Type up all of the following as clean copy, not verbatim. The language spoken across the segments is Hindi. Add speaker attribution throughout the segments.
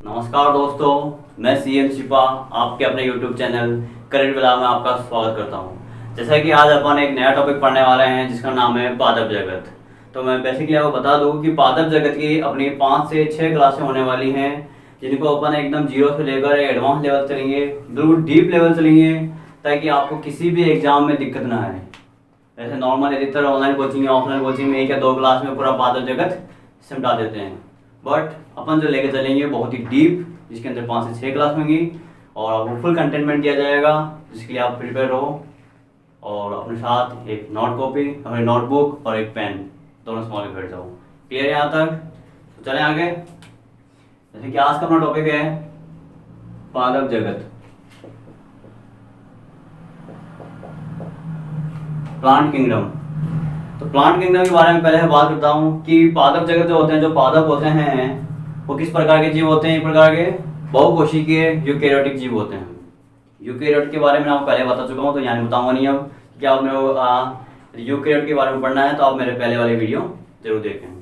Speaker 1: नमस्कार दोस्तों, मैं सीएम शिपा आपके अपने यूट्यूब चैनल करेंट विला में आपका स्वागत करता हूं। जैसा कि आज अपन एक नया टॉपिक पढ़ने वाले हैं जिसका नाम है पादप जगत। तो मैं बेसिकली आपको बता दूं कि पादप जगत की अपनी 5 से 6 क्लासें होने वाली हैं, जिनको अपन एकदम जीरो से लेकर एडवांस लेवल चलेंगे, बिल्कुल डीप लेवल चलेंगे, ताकि आपको किसी भी एग्जाम में दिक्कत ना आए। वैसे नॉर्मल अधिकतर ऑनलाइन कोचिंग या ऑफलाइन कोचिंग में 1 या 2 क्लास में पूरा पादप जगत समझा देते हैं, बट अपन जो लेके चलेंगे बहुत ही डीप, जिसके अंदर 5 से 6 क्लास होंगी और आपको फुल कंटेनमेंट दिया जाएगा, जिसके लिए आप प्रिपेयर रहो और अपने साथ एक नोट कॉपी, अपनी नोटबुक और एक पेन दोनों संभाल के बैठ जाओ। क्लियर है यहाँ तक? तो चलें आगे। जैसे कि आज का अपना टॉपिक है पादप जगत, प्लांट किंगडम। तो प्लांट किंगडम के बारे में पहले मैं बात करता हूँ कि पादप जगत जो होते हैं, जो पादप होते हैं, वो किस प्रकार के जीव होते हैं। एक प्रकार के बहुकोशिकीय यूकेरियोटिक जीव होते हैं। यूकेरियोट के बारे में आपको पहले बता चुका हूँ, तो यहाँ बताऊंगा नहीं अब। क्या आप मेरे को यूकेरियोट के बारे में पढ़ना है तो आप मेरे पहले वाले वीडियो जरूर देखें।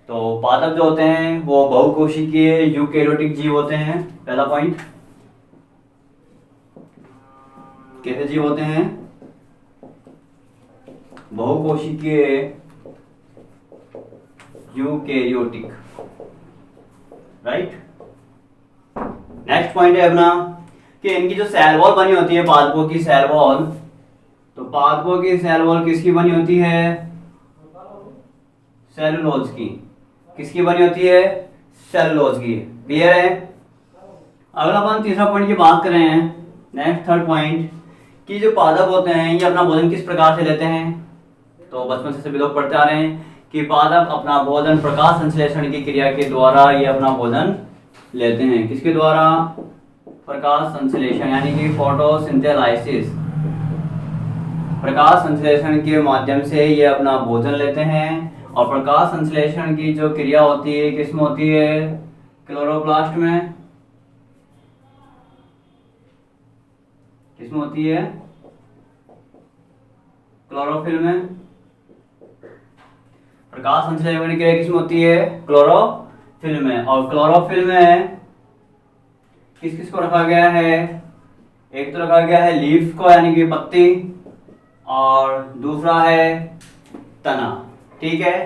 Speaker 1: तो पादप जो होते हैं वो बहुकोशिकीय यूकेरियोटिक जीव होते हैं। पहला पॉइंट, कैसे जीव होते हैं? बहुकोशिकीय यूकेरियोटिक, राइट। नेक्स्ट पॉइंट है अपना कि इनकी जो सेल वॉल बनी होती है, पादपों की सेल वॉल, तो पादपों की सेल वॉल किसकी बनी होती है? सेलुलोज की। किसकी बनी होती है? सेलुलोज की। क्लियर है? अगर अपन तीसरा पॉइंट की बात करें, नेक्स्ट थर्ड पॉइंट, कि जो पादप होते हैं ये अपना भोजन किस प्रकार से लेते हैं। तो बचपन से सभी लोग पढ़ते आ रहे हैं कि पादप अपना भोजन प्रकाश संश्लेषण की क्रिया के द्वारा ये अपना भोजन लेते हैं। किसके द्वारा? प्रकाश संश्लेषण, यानी कि फोटोसिंथेसिस। प्रकाश संश्लेषण के माध्यम से ये अपना भोजन लेते हैं। और प्रकाश संश्लेषण की जो क्रिया होती है किसमें होती है? क्लोरोप्लास्ट में। किसमें होती है? क्लोरोफिल में। प्रकाश संश्लेषण की क्रिया किसमें होती है? क्लोरोफिल में। और क्लोरोफिल में किस किस को रखा गया है? एक तो रखा गया है लीफ को, यानी कि पत्ती, और दूसरा है तना। ठीक है।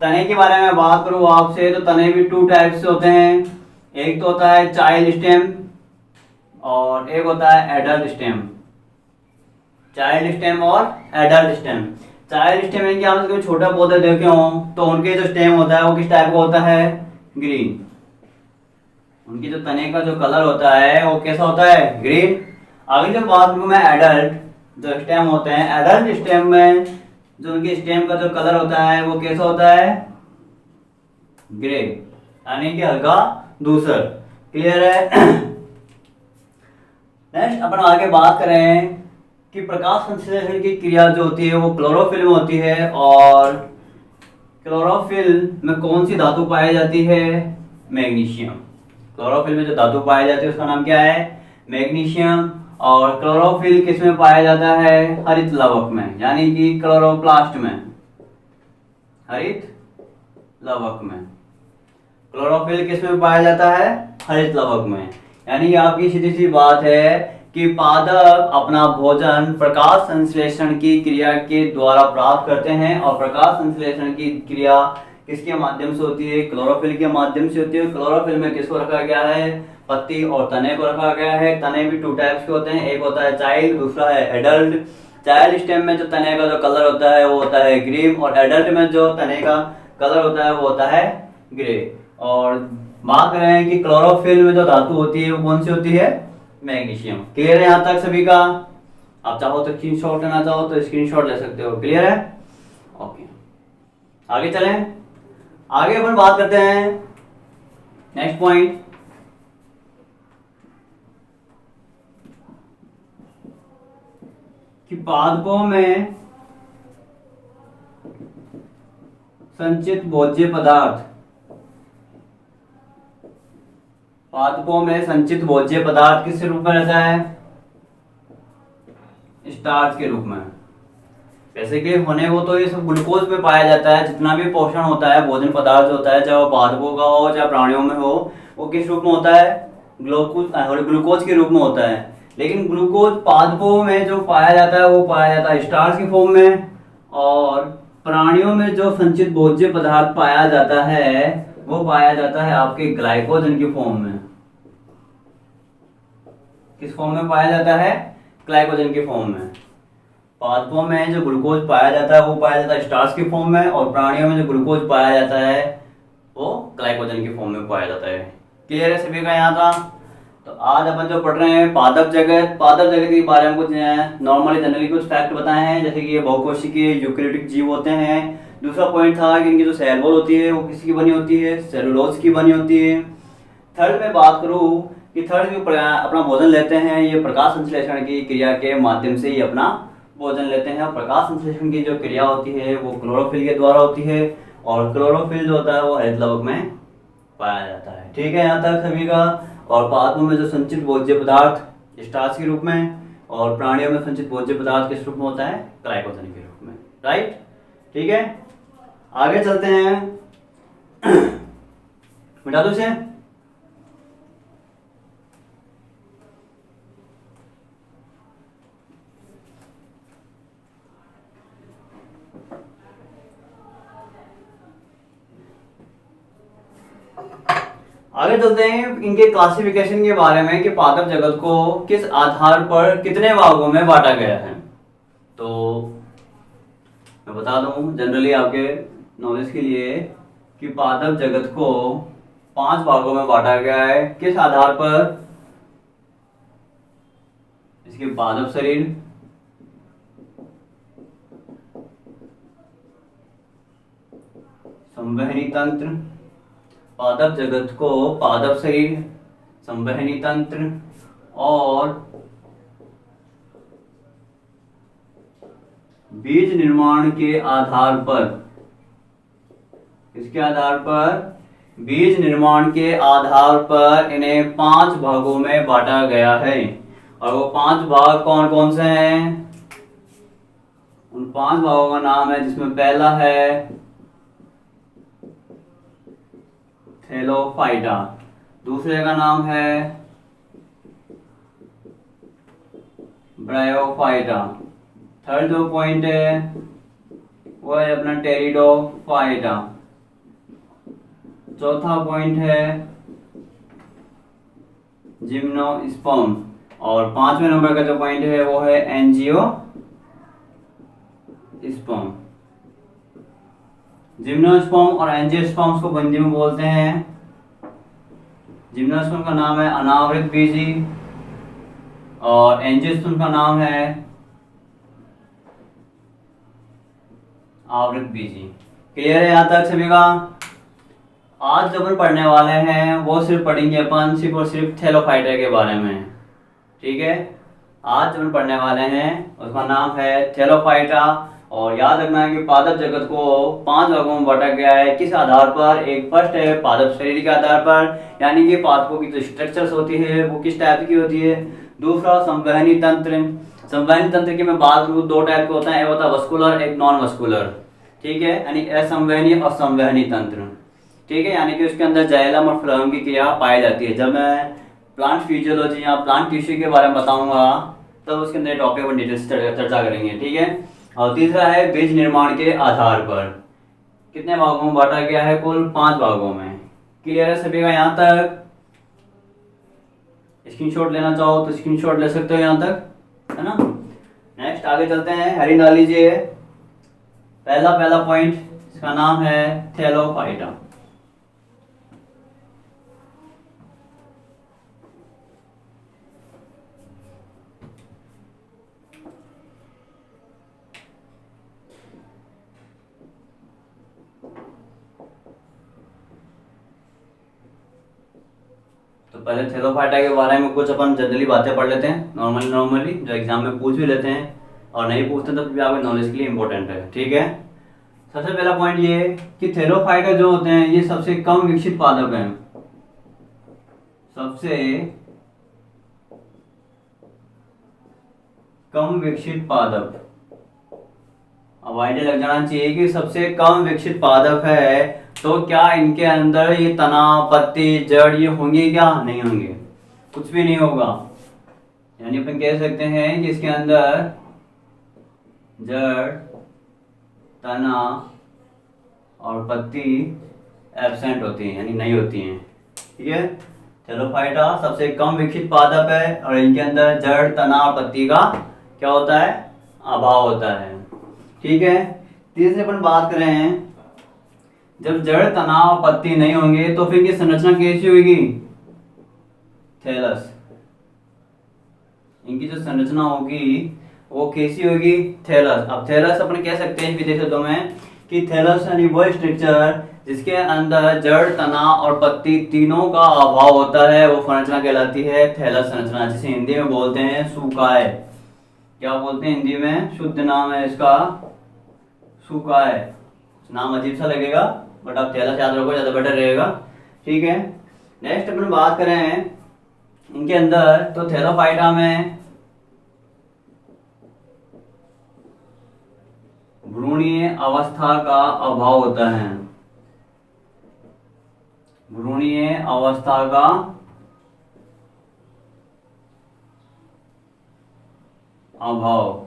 Speaker 1: तने के बारे में बात करूं आपसे तो तने भी 2 टाइप से होते हैं। एक तो होता है चाइल्ड स्टेम और एक होता है एडल्ट स्टेम। चाइल्ड स्टेम और एडल्ट स्टेम। चाइल्ड स्टेम यानी कि आप कभी छोटा पौधे देखे हो तो उनके जो स्टेम होता है वो किस टाइप का होता है? ग्रीन। उनकी जो तने का जो कलर होता है वो कैसा होता है? ग्रीन। अगर जब बात करूं मैं एडल्ट जो स्टेम होते हैं, एडल्ट स्टेम में जो उनके स्टेम का जो कलर होता है वो कैसा होता है? ग्रे, यानी कि हल्का धूसर। क्लियर है? नेक्स्ट अपन आगे बात करें कि प्रकाश संश्लेषण की क्रिया जो होती है वो क्लोरोफिल में होती है। और क्लोरोफिल में कौन सी धातु पाई जाती है? मैग्नीशियम। क्लोरोफिल में जो धातु पाई जाती है उसका नाम क्या है? मैग्नीशियम। और क्लोरोफिल किस में पाया जाता है? हरित लवक में, यानी कि क्लोरोप्लास्ट में। हरित लवक में। क्लोरोफिल किस में पाया जाता है? हरित लवक में। यानी आपकी सीधी सी बात है कि पादप अपना भोजन प्रकाश संश्लेषण की क्रिया के द्वारा प्राप्त करते हैं। और प्रकाश संश्लेषण की क्रिया किसके माध्यम से होती है? क्लोरोफिल के माध्यम से होती है। क्लोरोफिल में किसको रखा गया है? पत्ती और तने को रखा गया है। तने भी 2 टाइप्स के होते हैं, एक होता है चाइल्ड, दूसरा है एडल्ट। चाइल्ड स्टेम में जो तने का जो कलर होता है वो होता है ग्रीन, और एडल्ट में जो तने का कलर होता है वो होता है ग्रे। और बात करें कि क्लोरोफिल में जो धातु होती है वो कौन सी होती है? मैग्नीशियम। क्लियर है यहाँ तक सभी का? आप चाहो तो स्क्रीनशॉट लेना चाहो तो स्क्रीनशॉट ले सकते हो। क्लियर है? ओके, आगे चलें। आगे अपन बात करते हैं नेक्स्ट पॉइंट, कि पादपों में संचित भोज्य पदार्थ। पादपों में संचित भोज्य पदार्थ किस रूप में रहता है? स्टार्च के रूप में। जैसे कि होने को तो ये सब ग्लूकोज में पाया जाता है। जितना भी पोषण होता है, भोजन पदार्थ होता है, चाहे वो पादपों का हो चाहे प्राणियों में हो, वो किस रूप में होता है, ग्लूकोज के रूप में होता है। लेकिन ग्लूकोज पादपों में जो पाया जाता है वो पाया जाता है स्टार्च की फॉर्म में, और प्राणियों में जो संचित भोज्य पदार्थ पाया जाता है वो पाया जाता है आपके ग्लाइकोजन की फॉर्म में। किस फॉर्म में पाया जाता है, ग्लाइकोजन की फॉर्म में। पादपों में जो ग्लूकोज पाया जाता है वो पाया जाता है स्टार्च की फॉर्म में, और प्राणियों में जो ग्लूकोज पाया जाता है वो ग्लाइकोजन की फॉर्म में पाया जाता है। क्लियर है सभी का यहाँ था। तो आज अपन जो पढ़ रहे हैं पादप जगत, पादप जगत के बारे में कुछ नॉर्मली जनरली कुछ फैक्ट बताए हैं, जैसे कि ये बहुकोशिकीय यूकेरियोटिक जीव होते हैं। दूसरा पॉइंट था कि इनकी जो सेल वॉल होती है वो किसकी बनी होती है, सेलुलोज की बनी होती है। थर्ड में बात करूँ कि थर्ड जो अपना भोजन लेते हैं ये प्रकाश संश्लेषण की क्रिया के माध्यम से ही अपना भोजन लेते हैं। और प्रकाश संश्लेषण की जो क्रिया होती है वो क्लोरोफिल के द्वारा होती है, और क्लोरोफिल जो होता है वो हरित लवक में पाया जाता है। ठीक है यहाँ तक सभी का। और पादपों में जो संचित भोज्य पदार्थ स्टार्च के रूप में, और प्राणियों में संचित भोज्य पदार्थ किस रूप में होता है, ग्लाइकोजन के रूप में। राइट, ठीक है, आगे चलते हैं। मिटा दो इसे। आगे चलते हैं इनके क्लासिफिकेशन के बारे में कि पादप जगत को किस आधार पर कितने भागों में बांटा गया है। तो मैं बता दूं जनरली आपके नॉलेज के लिए कि पादप जगत को 5 भागों में बांटा गया है। किस आधार पर, इसके पादप शरीर, संवहनी तंत्र, पादप जगत को पादप शरीर, संवहनी तंत्र और बीज निर्माण के आधार पर, इसके आधार पर, बीज निर्माण के आधार पर इन्हें 5 भागों में बांटा गया है। और वो 5 भाग कौन कौन से हैं, उन 5 भागों का नाम है जिसमें पहला है थैलोफाइटा, दूसरे का नाम है ब्रायोफाइटा, थर्ड जो पॉइंट है वो है अपना टेरिडोफाइटा, चौथा पॉइंट है जिम्नोस्पर्म, और 5वें नंबर का जो पॉइंट है वो है एंजियोस्पर्म। जिम्नोस्पर्म और एंजियोस्पर्म्स को हिंदी में बोलते हैं, जिम्नोस्पर्म का नाम है अनावृत बीजी और एंजियोस्पर्म का नाम है आवृत बीजी। क्लियर है यहाँ तक सभी का। आज जो अपन पढ़ने वाले हैं वो सिर्फ पढ़ेंगे अपन सिर्फ और सिर्फ थैलोफाइटा के बारे में। ठीक है, आज जो अपन पढ़ने वाले हैं उसका नाम है थैलोफाइटा। और याद रखना है कि पादप जगत को 5 भागों में बांटा गया है। किस आधार पर, एक फर्स्ट है पादप शरीर के आधार पर, यानी कि पादपों की जो स्ट्रक्चर्स होती है वो किस टाइप की होती है। दूसरा संवहनी तंत्र, संवहनी तंत्र की मैं बात करूँ 2 टाइप के होता है, एक होता है वस्कुलर, एक नॉन वस्कुलर। ठीक है, यानी असंवहनी और संवहनी तंत्र। ठीक है, यानी कि उसके अंदर जाइलम और फ्लोएम की क्रिया पाई जाती है। जब मैं प्लांट फिजियोलॉजी या प्लांट टिश्यू के बारे में बताऊंगा तब उसके अंदर टॉपिक पर डिटेल्स चर्चा करेंगे। ठीक है, और तीसरा है बीज निर्माण के आधार पर। कितने भागों में बांटा गया है, कुल 5 भागों में। क्लियर है सभी का यहाँ तक। स्क्रीनशॉट लेना चाहो तो स्क्रीनशॉट ले सकते हो यहाँ तक, है ना। नेक्स्ट आगे चलते हैं, हेडिंग डाल लीजिए। पहला पॉइंट, इसका नाम है थैलोफाइटा। तो पहले थैलोफाइटा के बारे में कुछ अपन जनरली बातें पढ़ लेते हैं, नॉर्मली जो एग्जाम में पूछ भी लेते हैं और नहीं पूछते तो भी आपके नॉलेज के लिए इंपॉर्टेंट है। ठीक है, सबसे पहला पॉइंट ये कि थैलोफाइटा जो होते हैं ये सबसे कम विकसित पादप हैं, सबसे कम विकसित पादप। अब आइडिया लग जाना चाहिए कि सबसे कम विकसित पादप है तो क्या इनके अंदर ये तना, पत्ती, जड़ ये होंगे क्या? नहीं होंगे, कुछ भी नहीं होगा। यानी अपन कह सकते हैं कि इसके अंदर जड़, तना और पत्ती एब्सेंट होती हैं, यानी नहीं होती हैं। ठीक है, थैलोफाइटा सबसे कम विकसित पादप है और इनके अंदर जड़, तना और पत्ती का क्या होता है? अभाव होता है। ठीक है, तीसरे अपन बात कर रहे हैं, जब जड़, तना और पत्ती नहीं होंगे तो फिर ये संरचना कैसी होगी? थैलस। इनकी जो संरचना होगी वो कैसी होगी? थैलस। अब थैलस अपन कह सकते हैं विदेशी शब्दों में कि थैलस यानी वो स्ट्रक्चर जिसके अंदर जड़, तना और पत्ती तीनों का अभाव होता है, वो संरचना कहलाती है थैलस संरचना, जिसे हिंदी में बोलते हैं सूकाय। क्या बोलते हैं हिंदी में? शुद्ध नाम है इसका सूकाय। नाम अजीब सा लगेगा बट आप थैलस याद रखो, ज्यादा बेटर रहेगा। ठीक है, नेक्स्ट अपन बात करें इनके अंदर, तो थैलोफाइटा में भ्रूणीय अवस्था का अभाव होता है। भ्रूणीय अवस्था का अभाव,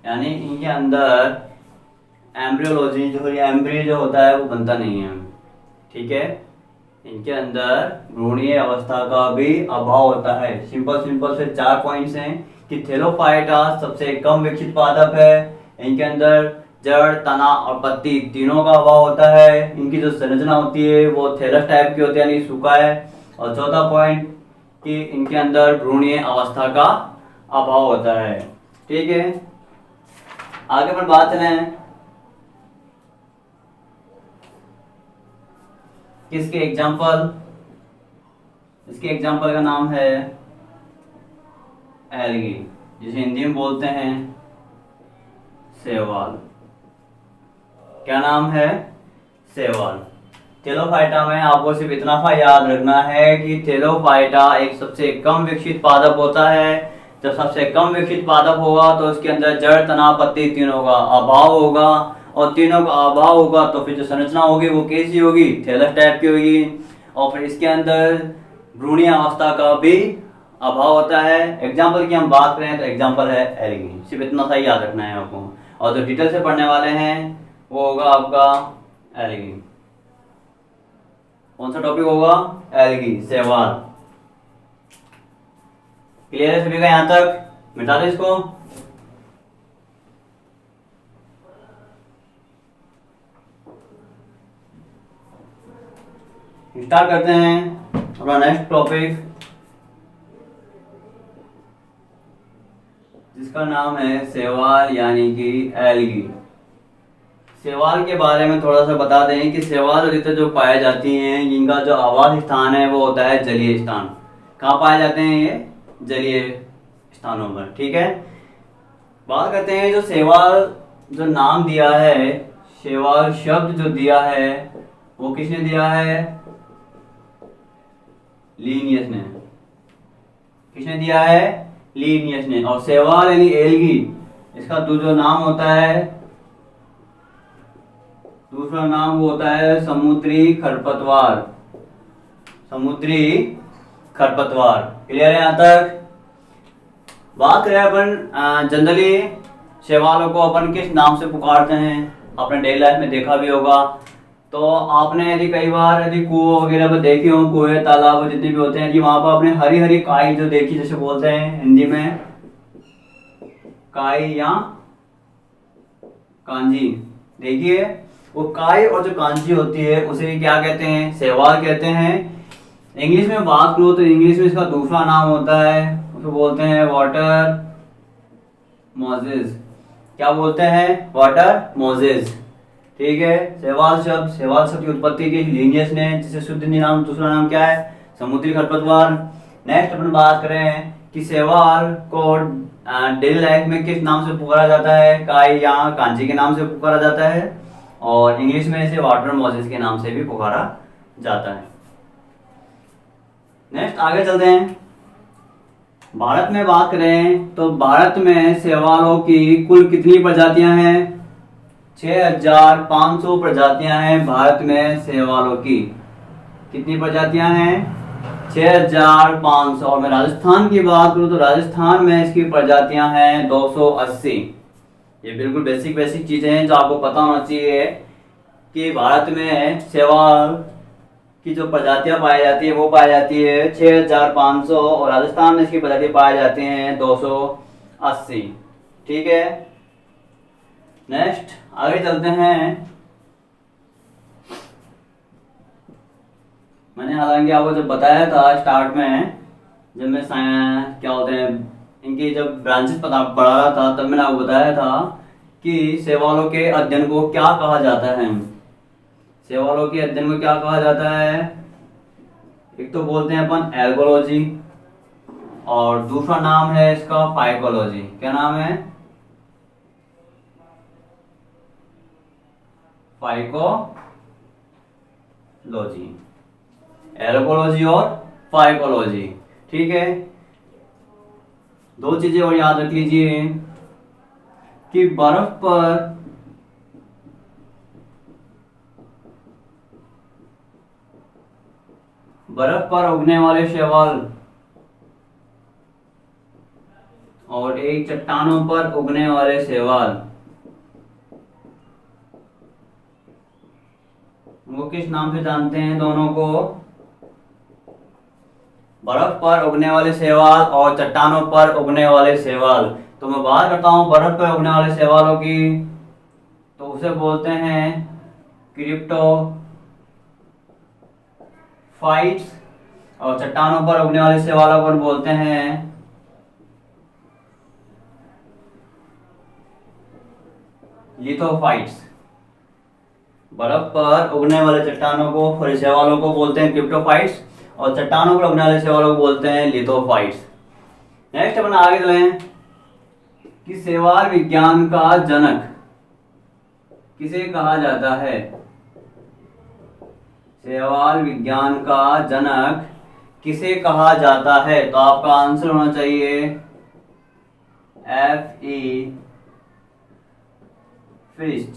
Speaker 1: यानी इनके अंदर एम्ब्रियोलॉजी जो एम्ब्रियो जो होता है वो बनता नहीं है। ठीक है, इनके अंदर भ्रूणीय अवस्था का भी अभाव होता है। सिंपल से 4 पॉइंट्स हैं कि थैलोफाइटा सबसे कम विकसित पादप है, इनके अंदर जड़, तना और पत्ती तीनों का अभाव होता है, इनकी जो संरचना होती है वो थैलस टाइप की होती है यानी सूकाय है, और चौथा पॉइंट कि इनके अंदर भ्रूणीय अवस्था का अभाव होता है। ठीक है, आगे पर बात करें किसके एग्जाम्पल? इसके एग्जाम्पल का नाम है एल्गी, जिसे हिंदी में बोलते हैं शैवाल। क्या नाम है? शैवाल। थैलोफाइटा में आपको सिर्फ इतना सा याद रखना है कि थैलोफाइटा एक सबसे कम विकसित पादप होता है। जब सबसे कम विकसित पादप होगा तो उसके अंदर जड़, तना, पत्ती तीनों का अभाव होगा, और तीनों का अभाव होगा तो फिर जो संरचना होगी वो कैसी होगी? थैलस टाइप की होगी, और फिर इसके अंदर भ्रूणीय अवस्था का भी अभाव होता है। एग्जाम्पल की हम बात करें तो एग्जाम्पल है एल्गी। सिर्फ इतना सा ही याद रखना है आपको, और जो डिटेल से पढ़ने वाले हैं वो होगा आपका एल्गी। कौन सा टॉपिक होगा? एल्गी, शैवाल। क्लियर है सभी का यहां तक? मिटा दो इसको। स्टार्ट करते हैं अपना नेक्स्ट टॉपिक, जिसका नाम है शैवाल यानी कि एल्गी। शैवाल के बारे में थोड़ा सा बता दें कि शैवाल अधिकतर जो पाए जाती हैं इनका जो आवास स्थान है वो होता है जलीय स्थान। कहाँ पाए जाते हैं ये? जलीय स्थानों पर। ठीक है, बात करते हैं जो शैवाल जो नाम दिया है, शैवाल शब्द जो दिया है वो किसने दिया है? लीनियस ने। किसने दिया है? लीनियस ने। और शैवाल यानी एल्गी, इसका दूसरा नाम होता है, दूसरा नाम वो होता है समुद्री खरपतवार। समुद्री खरपतवार। क्लियर है यहां तक? बात करें अपन जनरली शैवालों को अपन किस नाम से पुकारते हैं, आपने डेली लाइफ में देखा भी होगा। तो आपने यदि कई बार यदि कुओं वगैरह पर देखे हो, कुएं तालाब जितने भी होते हैं, कि वहां पर आपने हरी हरी काई जो देखी, जैसे बोलते हैं हिंदी में काई या कांजी, देखिए वो काई और जो कांजी होती है उसे क्या कहते हैं? शैवाल कहते हैं। इंग्लिश में बात करो तो इंग्लिश में इसका दूसरा नाम होता है, उसको बोलते हैं वाटर मोजेस। क्या बोलते हैं? Water Moses. ठीक है, शैवाल शब्द की उत्पत्ति की लीनियस ने, जिसे शुद्ध नाम दूसरा नाम क्या है? समुद्री खरपतवार। नेक्स्ट अपन बात करें कि शैवाल को डेली लाइफ में किस नाम से पुकारा जाता है? काई या कांजी के नाम से पुकारा जाता है, और इंग्लिश में इसे वाटर मोजेस के नाम से भी पुकारा जाता है। नेक्स्ट आगे चलते हैं। भारत में बात करें तो भारत में शैवालों की कुल कितनी प्रजातियां हैं? 6,500 प्रजातियां हैं भारत में शैवालों की। कितनी प्रजातियां हैं? 6,500। और मैं राजस्थान की बात करूं तो राजस्थान में इसकी प्रजातियां हैं 280। ये बिल्कुल बेसिक बेसिक चीजें हैं जो आपको पता होना चाहिए कि भारत में शैवाल की जो प्रजातियां पाई जाती है वो पाई जाती है 6,500 और राजस्थान में इसकी प्रजाति पाई जाती हैं 280। ठीक है, नेक्स्ट आगे चलते हैं। मैंने हालांकि आपको जब बताया था स्टार्ट में, जब मैं क्या होते हैं इनकी जब ब्रांचेस पढ़ा रहा था, तब मैंने आपको बताया था कि शैवालों के अध्ययन को क्या कहा जाता है। शैवालों के अध्ययन को क्या कहा जाता है? एक तो बोलते हैं अपन एल्गोलॉजी, और दूसरा नाम है इसका फाइकोलॉजी। क्या नाम है? फाइकोलॉजी, एल्गोलॉजी और फाइकोलॉजी। ठीक है, दो चीजें और याद रख लीजिए कि बर्फ पर उगने वाले शैवाल और एक चट्टानों पर उगने वाले शैवाल, वो किस नाम से जानते हैं दोनों को? बर्फ पर उगने वाले शैवाल और चट्टानों पर उगने वाले शैवाल। तो मैं बात करता हूं बर्फ पर उगने वाले शैवालों की, तो उसे बोलते हैं क्रिप्टोफाइट्स, और चट्टानों पर उगने वाले शैवालों को बोलते हैं लिथोफाइट्स। बर्फ पर उगने वाले चट्टानों को शैवालों को बोलते हैं क्रिप्टोफाइट्स, और चट्टानों पर उगने वाले शैवालों को बोलते हैं लिथोफाइट्स। नेक्स्ट अपन आगे चलें कि शैवाल विज्ञान का जनक किसे कहा जाता है? शैवाल विज्ञान का जनक किसे कहा जाता है? तो आपका आंसर होना चाहिए F.E. फ्रिस्ट।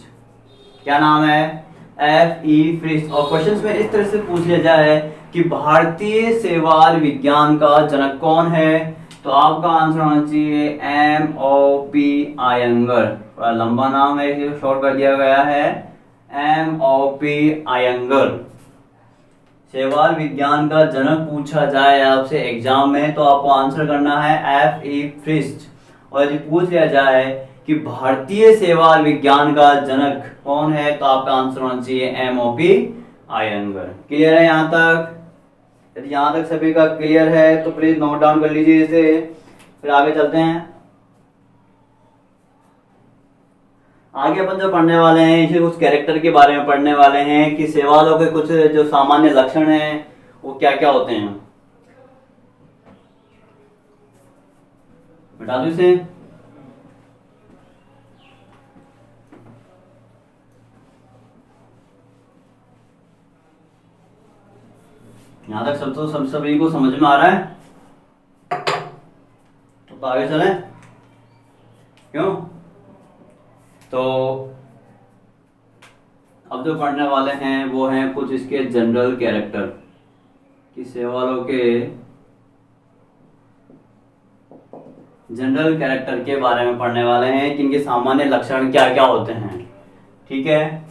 Speaker 1: क्या नाम है? F.E. फ्रिस्ट। और क्वेश्चंस में इस तरह से पूछ लिया जाए कि भारतीय शैवाल विज्ञान का जनक कौन है, तो आपका आंसर होना चाहिए M.O.P. आयंगर। थोड़ा लंबा नाम है, इसे शॉर्ट कर दिया गया है M.O.P. आयंगर। शैवाल विज्ञान का जनक पूछा जाए आपसे एग्जाम में तो आपको आंसर करना है F.E. फ्रिस्ट। और यदि पूछ लिया जाए कि भारतीय शैवाल विज्ञान का जनक कौन है, तो आपका आंसर होना चाहिए M.O.P. आयंगर। क्लियर है यहाँ तक? यदि यहाँ तक सभी का क्लियर है तो प्लीज नोट डाउन कर लीजिए इसे, फिर आगे चलते हैं। आगे अपन जो पढ़ने वाले हैं इसे उस कैरेक्टर के बारे में पढ़ने वाले हैं कि शैवालों के कुछ जो सामान्य लक्षण हैं वो क्या क्या होते हैं। बता दो इसे। यहां तक सब सभी को समझ में आ रहा है? तो आगे चलें। क्यों? तो अब जो पढ़ने वाले हैं वो हैं कुछ इसके जनरल कैरेक्टर, कि शैवालों के जनरल कैरेक्टर के बारे में पढ़ने वाले हैं कि इनके सामान्य लक्षण क्या क्या होते हैं। ठीक है,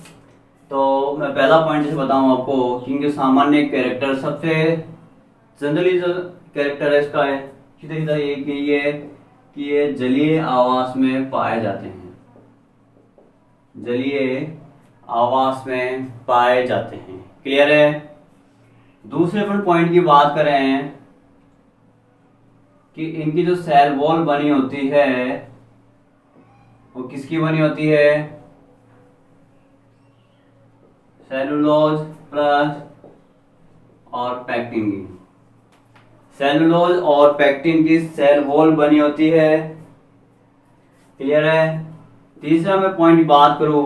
Speaker 1: तो मैं पहला पॉइंट जैसे बताऊं आपको कि इनके सामान्य कैरेक्टर, सबसे जनरली जो कैरेक्टर है इसका है सीधा ये कि ये जलीय आवास में पाए जाते हैं। जलीय आवास में पाए जाते हैं। क्लियर है? दूसरे पॉइंट की बात करें कि इनकी जो सेल वॉल बनी होती है वो किसकी बनी होती है? सेलुलोज प्लस और पैक्टिन की। सेलुलोज और पैक्टिन की सेल वॉल बनी होती है। क्लियर है? तीसरा मैं पॉइंट की बात करूं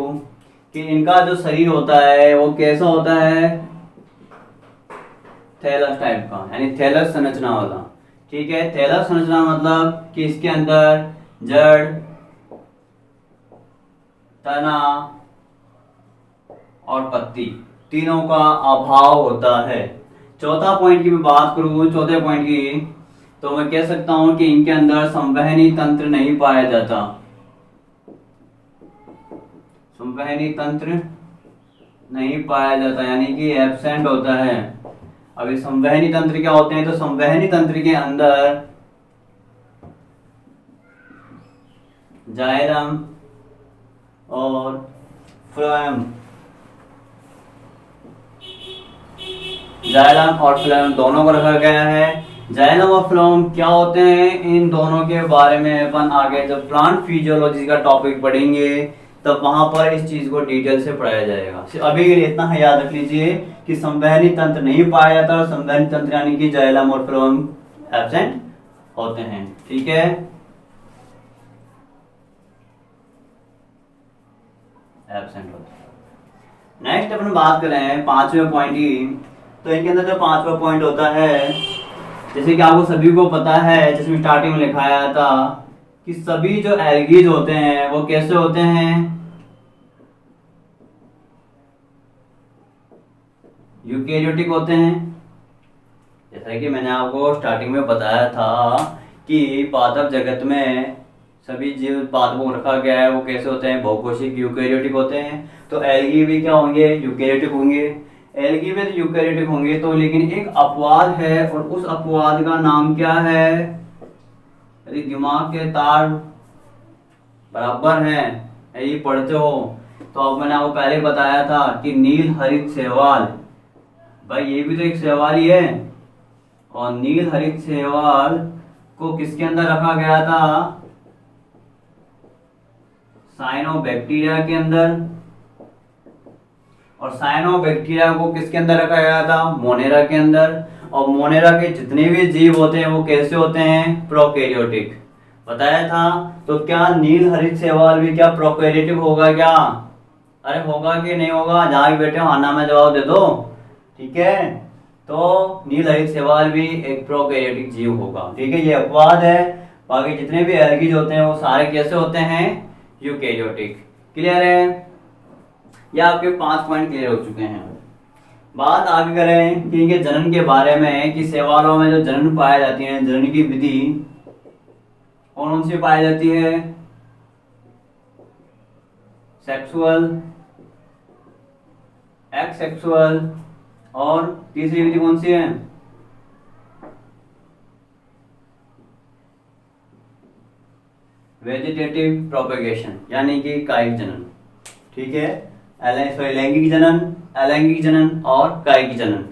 Speaker 1: कि इनका जो शरीर होता है वो कैसा होता है? थैलस टाइप का, यानी थैलस संरचना वाला। ठीक है, थैलस संरचना मतलब कि इसके अंदर जड़, तना और पत्ती, तीनों का अभाव होता है। चौथा पॉइंट की मैं बात करूं, चौथे पॉइंट की, तो मैं कह सकता हूं कि इनके अंदर संवहनी तंत्र नहीं पाया जाता। संवहनी तंत्र नहीं पाया जाता यानी कि एब्सेंट होता है। अभी संवहनी तंत्र क्या होते हैं, तो संवहनी तंत्र के अंदर जाइलम और फ्लोएम, जाइलम और फ्लोएम दोनों को रखा गया है। जाइलम और फ्लोएम क्या होते हैं, इन दोनों के बारे में अपन आगे जब प्लांट फिजियोलॉजी का टॉपिक पढ़ेंगे तब वहां पर इस चीज को डिटेल से पढ़ाया जाएगा। अभी के लिए इतना है, याद रख लीजिए कि संवहनी तंत्र नहीं पाया जाता और संवहनी तंत्र यानी कि जाइलम और फ्लोएम एब्सेंट होते हैं। ठीक है, एब्सेंट होते हैं। नेक्स्ट अपन बात करें पांचवें पॉइंट की, तो इनके अंदर जो पांचवा पॉइंट होता है, जैसे कि आपको सभी को पता है, जिसमें स्टार्टिंग में लिखाया था कि सभी जो एल्गीज होते हैं वो कैसे होते हैं, यूकेरियोटिक होते हैं। जैसा कि मैंने आपको स्टार्टिंग में बताया था कि पादप जगत में सभी जीव पादपों को रखा गया है, वो कैसे होते हैं, बहुकोशिक यूकेरियोटिक होते हैं। तो एल्गी भी क्या होंगे, यूकेरियोटिक होंगे। एल्गी में तो यूकेरियोटिक होंगे, तो लेकिन एक अपवाद है और उस अपवाद का नाम क्या है, यदि दिमाग के तार बराबर हैं, यही पढ़ते हो, तो अब मैंने आपको पहले बताया था कि नील हरित शैवाल, भाई ये भी तो एक शैवाल ही है। और नील हरित शैवाल को किसके अंदर रखा गया था, साइनोबैक्टीरिया के अंदर। और साइनोबैक्टीरिया को किसके अंदर रखा गया था, मोनेरा के अंदर। और मोनेरा के जितने भी जीव होते हैं वो कैसे होते हैं, प्रोकैरियोटिक बताया था। तो क्या नील हरित शैवाल भी क्या प्रोकैरियोटिक होगा क्या, अरे होगा कि नहीं होगा, जहां भी बैठे हो आना में जवाब दे दो। ठीक है, तो नील हरित शैवाल भी एक प्रोकैरियोटिक जीव होगा। ठीक है, ये अपवाद है, बाकी जितने भी एल्गीज होते हैं वो सारे कैसे होते हैं, यूकेरियोटिक। क्लियर है, या आपके 5 पॉइंट क्लियर हो चुके हैं। बात आगे करें कि इनके जनन के बारे में, कि शैवालों में जो जनन पाई जाती है, जनन की विधि कौन सी पाई जाती है, सेक्सुअल, एक्सेक्सुअल, और तीसरी विधि कौन सी है, वेजिटेटिव प्रोपेगेशन यानी कि कायिक जनन। ठीक है, लैंगिक जनन, अलैंगिक जनन और कायिक जनन,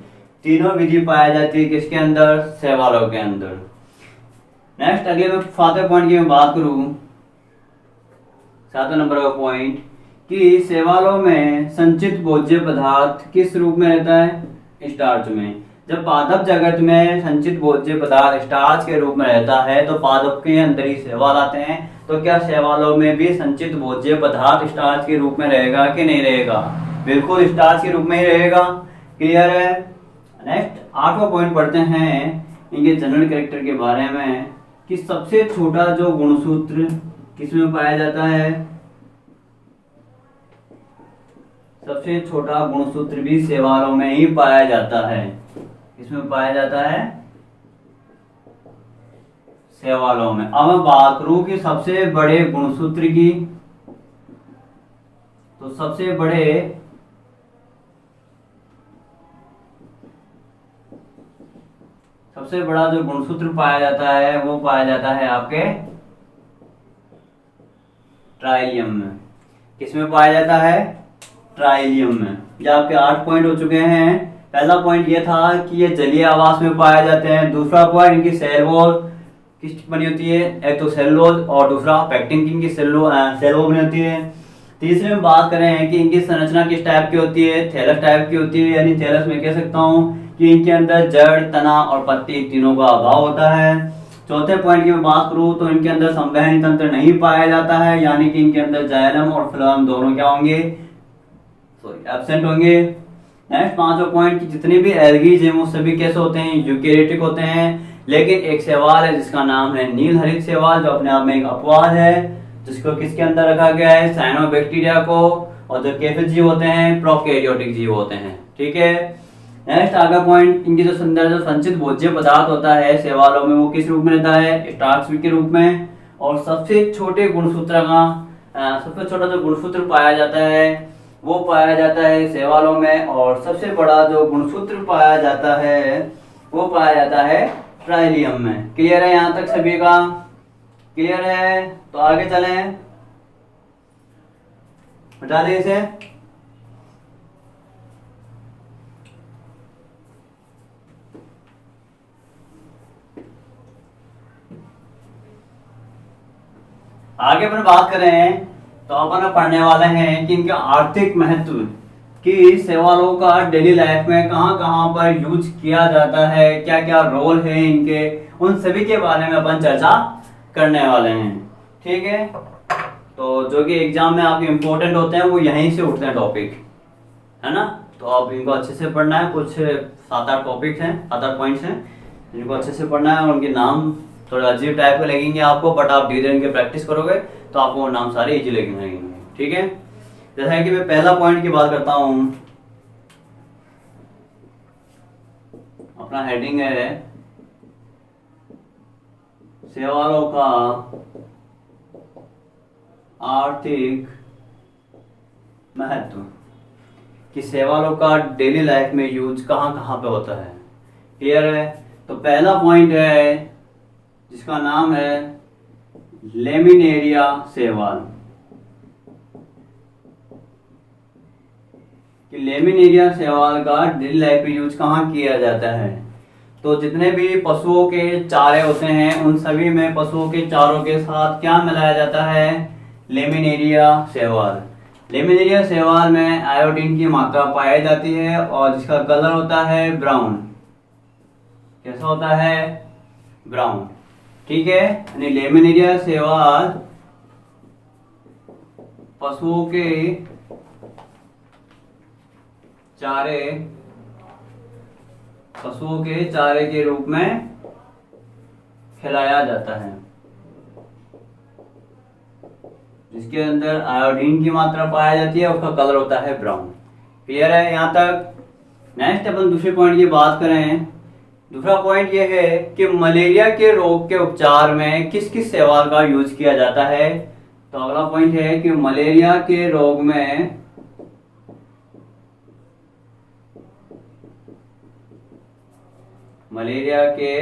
Speaker 1: तीनों विधि पाई जाती है किसके अंदर, शैवालों के अंदर। नेक्स्ट अगले मैं 7वें पॉइंट की मैं बात करूं, 7वें नंबर का पॉइंट, कि शैवालों में संचित भोज्य पदार्थ किस रूप में रहता है, स्टार्च में। जब पादप जगत में संचित भोज्य पदार्थ स्टार्च के रूप में रहता है तो पादप के अंदर ही शैवाल आते हैं, तो क्या शैवालों में भी संचित भोज्य पदार्थ स्टार्च के रूप में रहेगा कि नहीं रहेगा, बिल्कुल स्टार्च के रूप में ही रहेगा। क्लियर है। नेक्स्ट 8वां पॉइंट पढ़ते हैं इनके जनरल कैरेक्टर के बारे में, कि सबसे छोटा जो गुणसूत्र किसमें पाया जाता है, सबसे छोटा गुणसूत्र भी शैवालों में ही पाया जाता है। किसमें पाया जाता है, शैवालों में। अब मैं बात करूं कि सबसे बड़े गुणसूत्र की, तो सबसे बड़ा जो गुणसूत्र पाया जाता है वो पाया जाता है आपके ट्राइलियम में। किसमें पाया जाता है, ट्राइलियम में। ये आपके 8 पॉइंट हो चुके हैं। पहला पॉइंट ये था कि ये जलीय आवास में पाए जाते हैं। दूसरा पॉइंट, इनकी सेल वॉल किस बनी होती है, एक तो सेलुलोज और दूसरा पैक्टिन की इनकी सेल वॉल बनी होती है। तीसरे में बात करें कि इनकी संरचना किस टाइप की होती है, थैलस टाइप की होती है, यानी थैलस में कह सकता हूँ कि इनके अंदर जड़, तना और पत्ती तीनों का अभाव होता है। चौथे पॉइंट की मैं बात करूं तो इनके अंदर संवहनी तंत्र नहीं पाया जाता है, यानी कि इनके अंदर जाइलम और फ्लोएम दोनों क्या होंगे, एब्सेंट होंगे। नेक्स्ट 5वां पॉइंट कि जितने भी एल्गीज हैं वो सभी कैसे होते हैं, यूकेरियोटिक होते हैं। लेकिन एक शैवाल है जिसका नाम है नील हरित शैवाल, जो अपने आप में एक अपवाद है, जिसको किसके अंदर रखा गया है, साइनोबैक्टीरिया को। और जो कैफिल जीव होते हैं प्रोकैरियोटिक जीव होते हैं। ठीक है, नेक्स्ट आगे पॉइंट, इनके जो अंदर जो संचित भोज्य पदार्थ होता है शैवालों में वो किस रूप में रहता है, स्टार्च के रूप में। और सबसे छोटे गुणसूत्र का सबसे छोटा जो गुणसूत्र पाया जाता है वो पाया जाता है शैवालों में, और सबसे बड़ा जो गुणसूत्र पाया जाता है वो पाया जाता है ट्राइलियम में। क्लियर है यहाँ तक सभी का? क्लियर है, तो आगे चलें, हटा दें इसे। आगे अपन बात करें तो अपन पढ़ने वाले हैं कि इनका आर्थिक महत्व, कि शैवालों का डेली लाइफ में कहाँ कहाँ पर यूज किया जाता है, क्या क्या रोल है इनके, उन सभी के बारे में अपन चर्चा करने वाले हैं। ठीक है, तो जो कि एग्जाम में आपके इम्पोर्टेंट होते हैं वो यहीं से उठते हैं टॉपिक, है ना। तो आप इनको अच्छे से पढ़ना है, कुछ 7-8 टॉपिक हैं, 7-8 पॉइंट्स हैं, इनको अच्छे से पढ़ना है। और उनके नाम थोड़ा अजीब टाइप के लगेंगे आपको, बट आप धीरे धीरे प्रैक्टिस करोगे तो आपको वो नाम सारे इजी लगेंगे। ठीक है, जैसा कि मैं पहला पॉइंट की बात करता हूं, अपना हेडिंग है शैवालों का आर्थिक महत्व, कि शैवालों का डेली लाइफ में यूज कहाँ कहाँ पे होता है। क्लियर है, तो पहला पॉइंट है जिसका नाम है लेमिनेरिया शैवाल, कि लेमिनेरिया शैवाल का डेली लाइफ में यूज कहाँ किया जाता है। तो जितने भी पशुओं के चारे होते हैं उन सभी में पशुओं के चारों के साथ क्या मिलाया जाता है, लेमिनेरिया शैवाल। लेमिनेरिया शैवाल में आयोडीन की मात्रा पाई जाती है और जिसका कलर होता है ब्राउन। कैसा होता है? ब्राउन। ठीक है, यानी लेमिनेरिया शैवाल पशुओं के चारे के रूप में खिलाया जाता है, जिसके अंदर आयोडीन की मात्रा पाई जाती है, उसका कलर होता है ब्राउन। क्लियर है यहाँ तक? नेक्स्ट अपन दूसरे पॉइंट की बात करें। दूसरा पॉइंट यह है कि मलेरिया के रोग के उपचार में किस किस शैवाल का यूज किया जाता है। तो अगला पॉइंट है कि मलेरिया के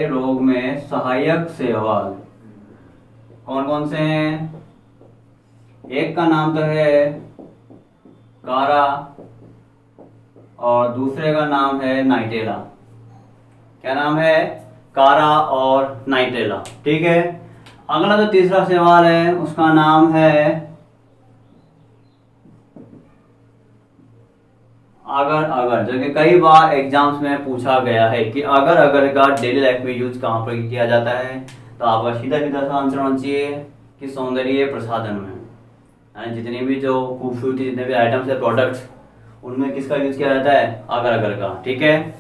Speaker 1: रोग में सहायक शैवाल कौन कौन से हैं? एक का नाम तो है कारा और दूसरे का नाम है नाइटेला। क्या नाम है? कारा और नाइटेला। ठीक है, अगला जो तीसरा शैवाल है उसका नाम है अगर, जो कि कई बार एग्जाम्स में पूछा गया है कि अगर का डेली लाइफ में यूज कहाँ पर किया जाता है। तो आपका सीधा सीधा सा आंसर होना चाहिए कि सौंदर्य प्रसाधन में, यानी जितनी भी जो खूबसूरती जितने भी आइटम्स है प्रोडक्ट्स उनमें किसका यूज किया जाता है? अगर का। ठीक है,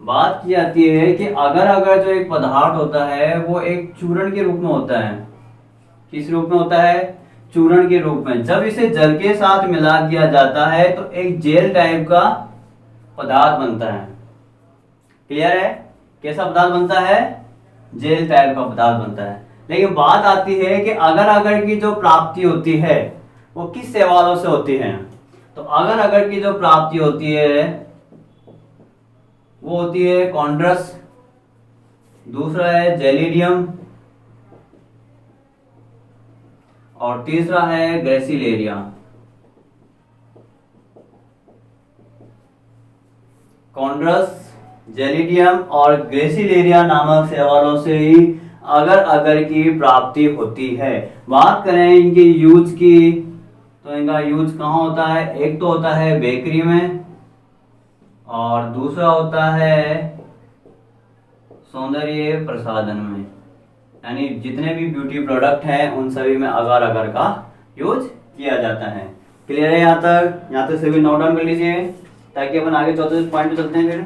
Speaker 1: बात की जाती है कि अगर जो एक पदार्थ होता है वो एक चूर्ण के रूप में होता है। किस रूप में होता है? चूर्ण के रूप में। जब इसे जल के साथ मिला दिया जाता है तो एक जेल टाइप का पदार्थ बनता है। क्लियर है? कैसा पदार्थ बनता है? जेल टाइप का पदार्थ बनता है। लेकिन बात आती है कि अगर की जो प्राप्ति होती है वो किस शैवालों से होती है। तो अगर की जो प्राप्ति होती है वो होती है कॉन्ड्रस, दूसरा है जेलिडियम और तीसरा है ग्रेसिलेरिया। कॉन्ड्रस, जेलिडियम और ग्रेसिलेरिया नामक शैवालों से ही अगर की प्राप्ति होती है। बात करें इनके यूज की तो इनका यूज कहाँ होता है? एक तो होता है बेकरी में और दूसरा होता है सौंदर्य प्रसाधन में, यानी जितने भी ब्यूटी प्रोडक्ट हैं उन सभी में अगर का यूज किया जाता है। क्लियर है यहाँ तक? यहाँ तक सभी नोट डाउन कर लीजिए ताकि अपन आगे चौथे पॉइंट पे चलते हैं। फिर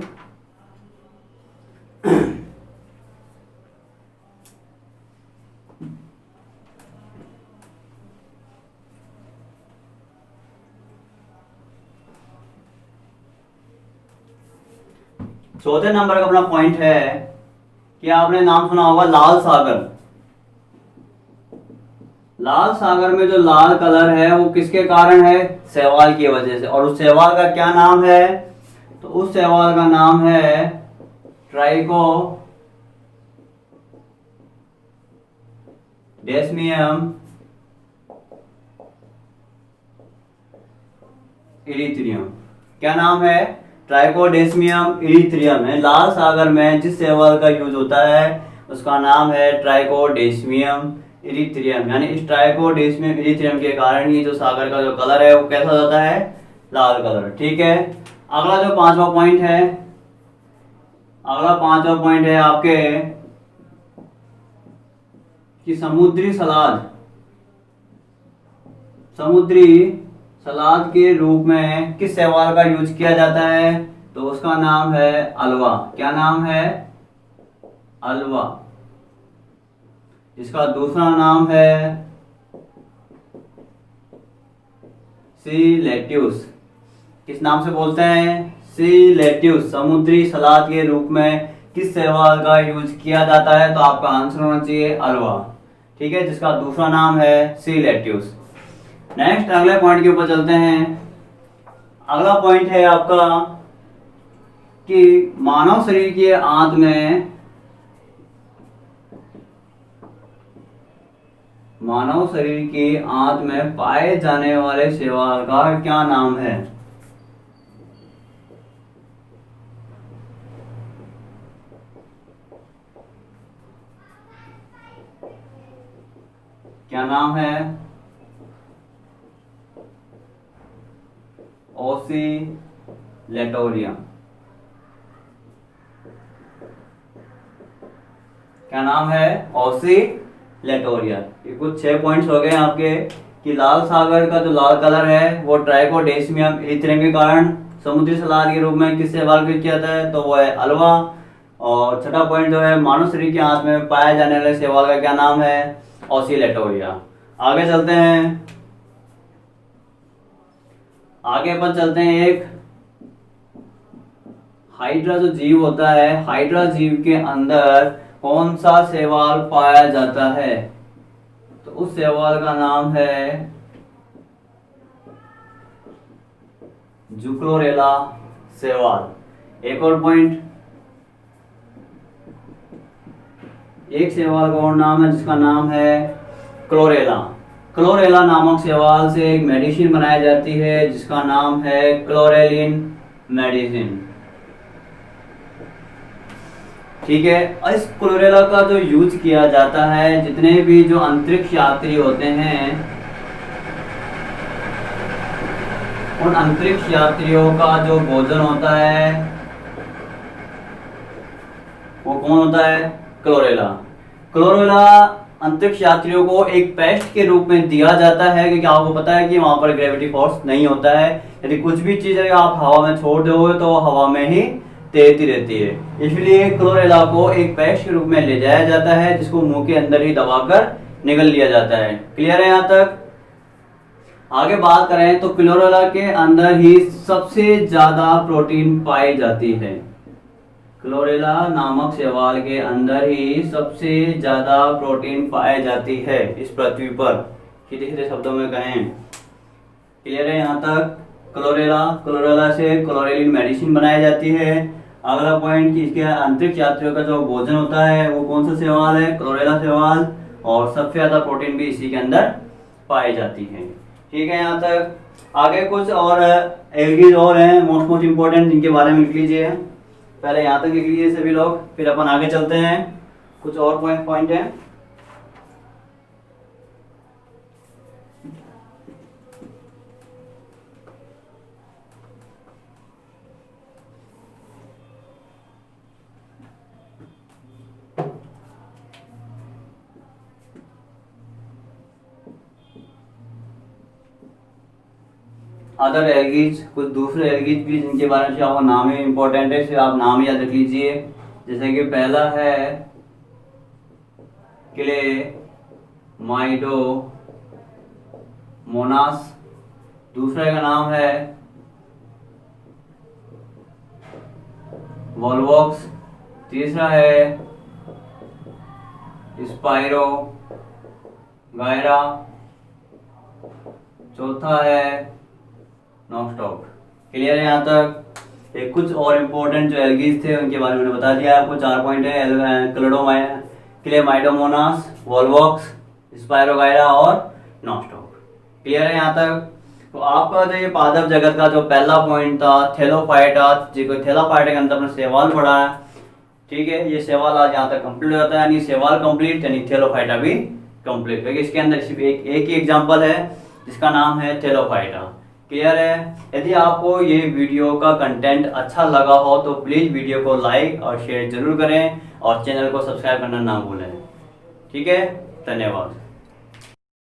Speaker 1: चौथे नंबर का अपना पॉइंट है कि आपने नाम सुना होगा लाल सागर। लाल सागर में जो लाल कलर है वो किसके कारण है? शैवाल की वजह से। और उस शैवाल का क्या नाम है? तो उस शैवाल का नाम है ट्राइको डेस्मियम इरिथ्रियम। क्या नाम है? ट्राइकोडेस्मियम इरिथ्रियम है। लाल सागर में जिस शैवाल का यूज होता है उसका नाम है ट्राइकोडेस्मियम इरिथ्रियम। यानी इस ट्राइकोडेस्मियम इरिथ्रियम के कारण ही जो सागर का जो कलर है वो कैसा हो जाता है? लाल कलर। ठीक है। अगला जो पांचवा पॉइंट है, अगला पांचवा पॉइंट है आपके कि समुद्री सलाद, समुद्री सलाद के रूप में किस शैवाल का यूज किया जाता है? तो उसका नाम है अल्वा। क्या नाम है? अल्वा। इसका दूसरा नाम है सी लेट्यूस। किस नाम से बोलते हैं? सी लेट्यूस। समुद्री सलाद के रूप में किस शैवाल का यूज किया जाता है? तो आपका आंसर होना चाहिए अल्वा। ठीक है, जिसका दूसरा नाम है सी लेट्यूस। नेक्स्ट अगले पॉइंट के ऊपर चलते हैं। अगला पॉइंट है आपका कि मानव शरीर के आंत में, मानव शरीर के आंत में पाए जाने वाले शैवाल का क्या नाम है? क्या नाम है? ओसिलेटोरियम। क्या नाम है? ओसिलेटोरिया। ये कुछ 6 पॉइंट्स हो गए आपके कि लाल सागर का जो लाल कलर है वो ट्राइकोडेस्मियम इरिथ्रियम के कारण समुद्री सलाद के रूप में किससे शैवाल यूज किया जाता है? तो वो है अल्वा। और छठा पॉइंट जो है मानव शरीर के आंत में पाए जाने वाले शैवाल का क्या नाम है? ओसिलेटोरिया। आगे चलते हैं, आगे अपन चलते हैं। एक हाइड्रा जो जीव होता है, हाइड्रा जीव के अंदर कौन सा शैवाल पाया जाता है? तो उस शैवाल का नाम है जुक्लोरेला शैवाल। एक और पॉइंट, एक शैवाल का और नाम है जिसका नाम है क्लोरेला। क्लोरेला नामक शैवाल से एक मेडिसिन बनाई जाती है जिसका नाम है क्लोरेलिन मेडिसिन। ठीक है। इस क्लोरेला का जो यूज किया जाता है, जितने भी जो अंतरिक्ष यात्री होते हैं उन अंतरिक्ष यात्रियों का जो भोजन होता है वो कौन होता है? क्लोरेला। क्लोरेला अंतरिक्ष यात्रियों को एक पेस्ट के रूप में दिया जाता है क्योंकि आपको पता है कि वहां पर ग्रेविटी फोर्स नहीं होता है। यदि कुछ भी चीज अगर आप हवा में छोड़ दोगे तो हवा में ही तैरती रहती है। इसलिए क्लोरेला को एक पेस्ट के रूप में ले जाया जाता है जिसको मुंह के अंदर ही दबाकर निगल लिया जाता है। क्लियर है यहाँ तक? आगे बात करें तो क्लोरेला के अंदर ही सबसे ज्यादा प्रोटीन पाई जाती है। क्लोरेला नामक शैवाल के अंदर ही सबसे ज्यादा प्रोटीन पाई जाती है इस पृथ्वी पर। सीधे सीधे शब्दों में कहें। क्लियर है यहाँ तक? क्लोरेला, क्लोरेला से क्लोरेलिन मेडिसिन बनाई जाती है। अगला पॉइंट कि इसके अंतरिक्ष यात्रियों का जो भोजन होता है वो कौन सा शैवाल है? क्लोरेला शैवाल। और सबसे ज्यादा प्रोटीन भी इसी के अंदर पाई जाती है। ठीक है यहाँ तक? आगे कुछ और एल्गीज और हैं मोस्ट इंपोर्टेंट, जिनके बारे में लिख लीजिए। पहले यहाँ तक लिख लीजिए सभी लोग, फिर अपन आगे चलते हैं। कुछ और पॉइंट है। अदर एल्गीज, कुछ दूसरे एल्गीज भी जिनके बारे में आपका नाम ही इंपॉर्टेंट है, सिर्फ आप नाम ही याद रख लीजिए। जैसे कि पहला है क्ले माइडो मोनास, दूसरे का नाम है वॉल्वॉक्स, तीसरा है स्पाइरो गायरा, चौथा है नॉक्सटॉक। क्लियर है यहाँ तक? एक कुछ और इम्पोर्टेंट जो एल्गीज थे उनके बारे में मैंने बता दिया आपको। 4 पॉइंट है क्लेमाइडोमोनास, वॉल्वॉक्स, स्पाइरोगायरा और नॉक्सटॉक। क्लियर है यहाँ तक? तो आपका जो ये पादप जगत का जो पहला पॉइंट था थैलोफाइटा, जो थैलोफाइटा के अंदर अपने सेवाल पढ़ा है, ठीक है। ये सेवाल आज यहाँ तक कंप्लीट हो जाता है, यानी सेवाल कंप्लीट यानी थैलोफाइटा भी कंप्लीट, क्योंकि इसके अंदर सिर्फ एक ही एग्जांपल है जिसका नाम है थैलोफाइटा। क्लियर है? यदि आपको ये वीडियो का कंटेंट अच्छा लगा हो तो प्लीज़ वीडियो को लाइक और शेयर जरूर करें और चैनल को सब्सक्राइब करना ना भूलें। ठीक है, धन्यवाद।